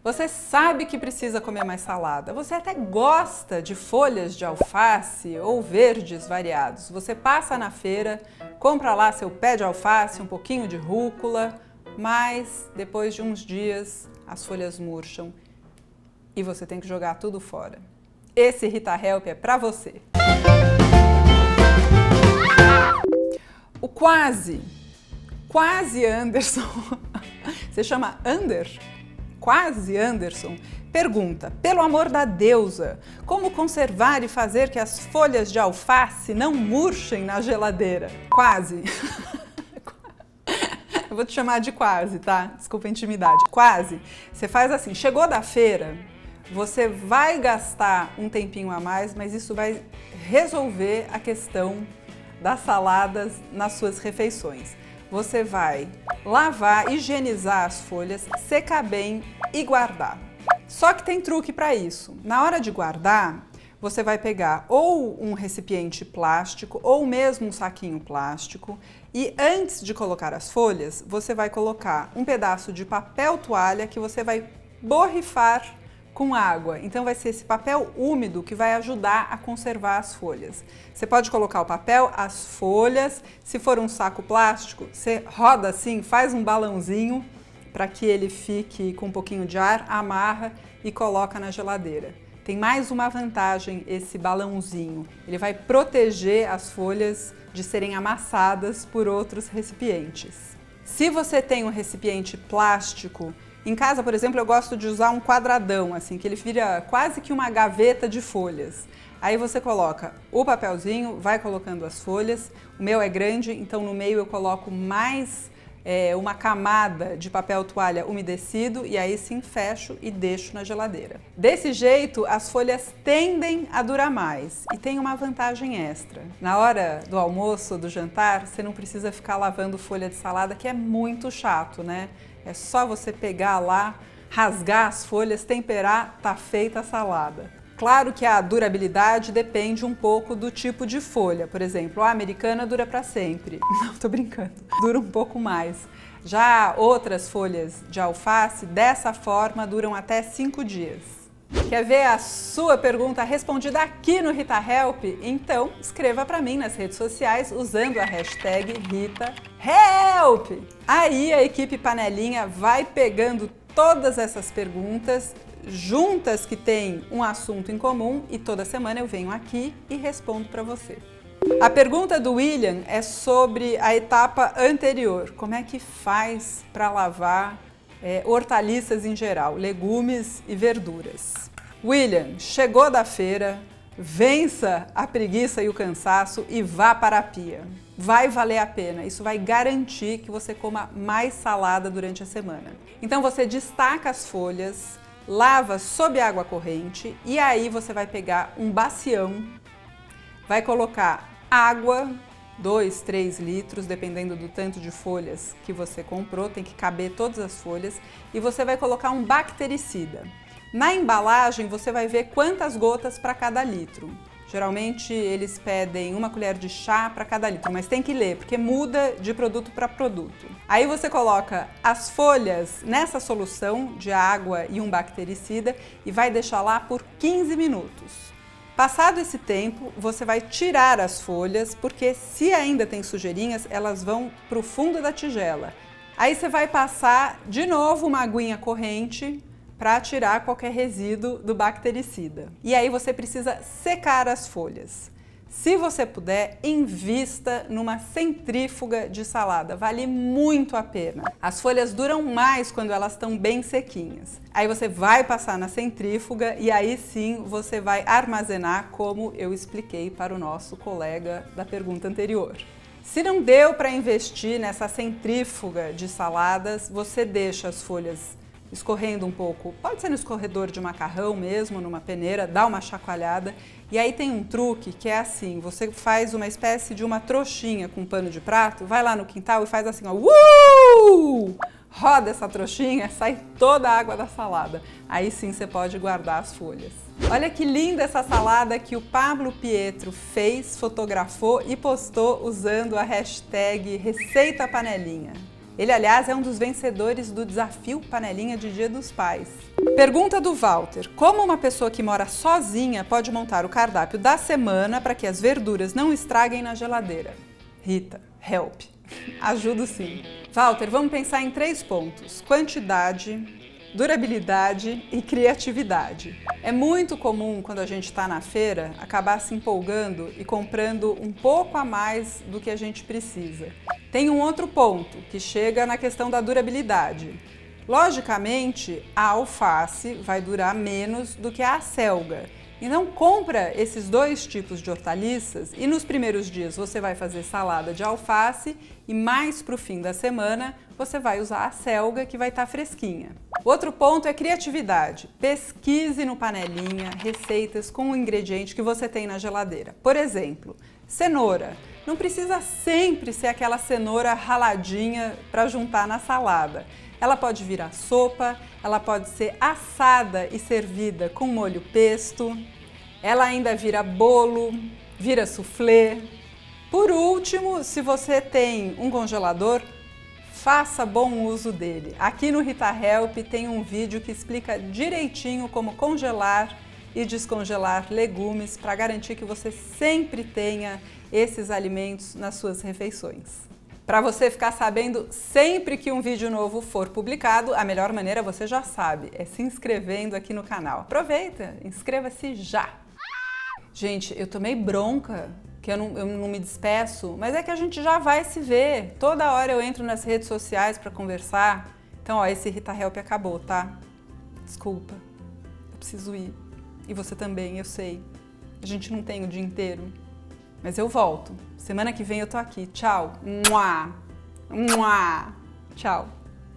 Você sabe que precisa comer mais salada. Você até gosta de folhas de alface ou verdes variados. Você passa na feira, compra lá seu pé de alface, um pouquinho de rúcula, mas depois de uns dias as folhas murcham e você tem que jogar tudo fora. Esse Rita Help é para você. O Quase Anderson, você chama Quase Anderson, pergunta: pelo amor da deusa, como conservar e fazer que as folhas de alface não murchem na geladeira? Quase. Eu vou te chamar de Quase, tá? Desculpa a intimidade. Quase. Você faz assim, chegou da feira, você vai gastar um tempinho a mais, mas isso vai resolver a questão das saladas nas suas refeições. Você vai lavar, higienizar as folhas, secar bem e guardar. Só que tem truque para isso. Na hora de guardar, você vai pegar ou um recipiente plástico ou mesmo um saquinho plástico e antes de colocar as folhas, você vai colocar um pedaço de papel toalha que você vai borrifar com água. Então vai ser esse papel úmido que vai ajudar a conservar as folhas. Você pode colocar o papel, as folhas, se for um saco plástico, você roda assim, faz um balãozinho para que ele fique com um pouquinho de ar, amarra e coloca na geladeira. Tem mais uma vantagem esse balãozinho, ele vai proteger as folhas de serem amassadas por outros recipientes. Se você tem um recipiente plástico, em casa, por exemplo, eu gosto de usar um quadradão, assim, que ele vira quase que uma gaveta de folhas. Aí você coloca o papelzinho, vai colocando as folhas. O meu é grande, então no meio eu coloco mais uma camada de papel toalha umedecido e aí sim fecho e deixo na geladeira. Desse jeito, as folhas tendem a durar mais e tem uma vantagem extra. Na hora do almoço ou do jantar, você não precisa ficar lavando folha de salada, que é muito chato, né? É só você pegar lá, rasgar as folhas, temperar, tá feita a salada. Claro que a durabilidade depende um pouco do tipo de folha. Por exemplo, a americana dura para sempre. Não, tô brincando. Dura um pouco mais. Já outras folhas de alface, dessa forma, duram até 5 dias. Quer ver a sua pergunta respondida aqui no Rita Help? Então, escreva para mim nas redes sociais usando a hashtag RitaHelp. Aí a equipe Panelinha vai pegando todas essas perguntas juntas que têm um assunto em comum e toda semana eu venho aqui e respondo para você. A pergunta do William é sobre a etapa anterior. Como é que faz para lavar hortaliças em geral, legumes e verduras? William, chegou da feira, vença a preguiça e o cansaço e vá para a pia. Vai valer a pena, isso vai garantir que você coma mais salada durante a semana. Então você destaca as folhas, lava sob água corrente e aí você vai pegar um bacião, vai colocar água, 2, 3 litros, dependendo do tanto de folhas que você comprou, tem que caber todas as folhas, e você vai colocar um bactericida. Na embalagem você vai ver quantas gotas para cada litro. Geralmente eles pedem 1 colher de chá para cada litro, mas tem que ler, porque muda de produto para produto. Aí você coloca as folhas nessa solução de água e um bactericida e vai deixar lá por 15 minutos. Passado esse tempo, você vai tirar as folhas, porque se ainda tem sujeirinhas, elas vão para o fundo da tigela. Aí você vai passar de novo uma aguinha corrente para tirar qualquer resíduo do bactericida. E aí você precisa secar as folhas. Se você puder, invista numa centrífuga de salada, vale muito a pena. As folhas duram mais quando elas estão bem sequinhas. Aí você vai passar na centrífuga e aí sim você vai armazenar como eu expliquei para o nosso colega da pergunta anterior. Se não deu para investir nessa centrífuga de saladas, você deixa as folhas escorrendo um pouco, pode ser no escorredor de macarrão mesmo, numa peneira, dá uma chacoalhada. E aí tem um truque que é assim, você faz uma espécie de uma trouxinha com um pano de prato, vai lá no quintal e faz assim, ó, roda essa trouxinha, sai toda a água da salada. Aí sim você pode guardar as folhas. Olha que linda essa salada que o Pablo Pietro fez, fotografou e postou usando a hashtag Receita Panelinha. Ele, aliás, é um dos vencedores do desafio Panelinha de Dia dos Pais. Pergunta do Walter: como uma pessoa que mora sozinha pode montar o cardápio da semana para que as verduras não estraguem na geladeira? Rita, help. Ajudo sim. Walter, vamos pensar em 3 pontos: quantidade, durabilidade e criatividade. É muito comum, quando a gente está na feira, acabar se empolgando e comprando um pouco a mais do que a gente precisa. Tem um outro ponto, que chega na questão da durabilidade. Logicamente, a alface vai durar menos do que a acelga. Então compra esses 2 tipos de hortaliças e nos primeiros dias você vai fazer salada de alface e mais para o fim da semana você vai usar a acelga, que vai estar fresquinha. Outro ponto é criatividade. Pesquise no Panelinha receitas com o ingrediente que você tem na geladeira. Por exemplo, cenoura. Não precisa sempre ser aquela cenoura raladinha para juntar na salada. Ela pode virar sopa, ela pode ser assada e servida com molho pesto, ela ainda vira bolo, vira soufflé. Por último, se você tem um congelador, faça bom uso dele. Aqui no Rita Help tem um vídeo que explica direitinho como congelar e descongelar legumes para garantir que você sempre tenha esses alimentos nas suas refeições. Para você ficar sabendo sempre que um vídeo novo for publicado, a melhor maneira você já sabe, é se inscrevendo aqui no canal. Aproveita, inscreva-se já! Gente, eu tomei bronca, que eu não me despeço, mas é que a gente já vai se ver. Toda hora eu entro nas redes sociais para conversar. Então, ó, esse Rita Help acabou, tá? Desculpa, eu preciso ir. E você também, eu sei. A gente não tem o dia inteiro. Mas eu volto. Semana que vem eu tô aqui. Tchau. Mua. Mua. Tchau.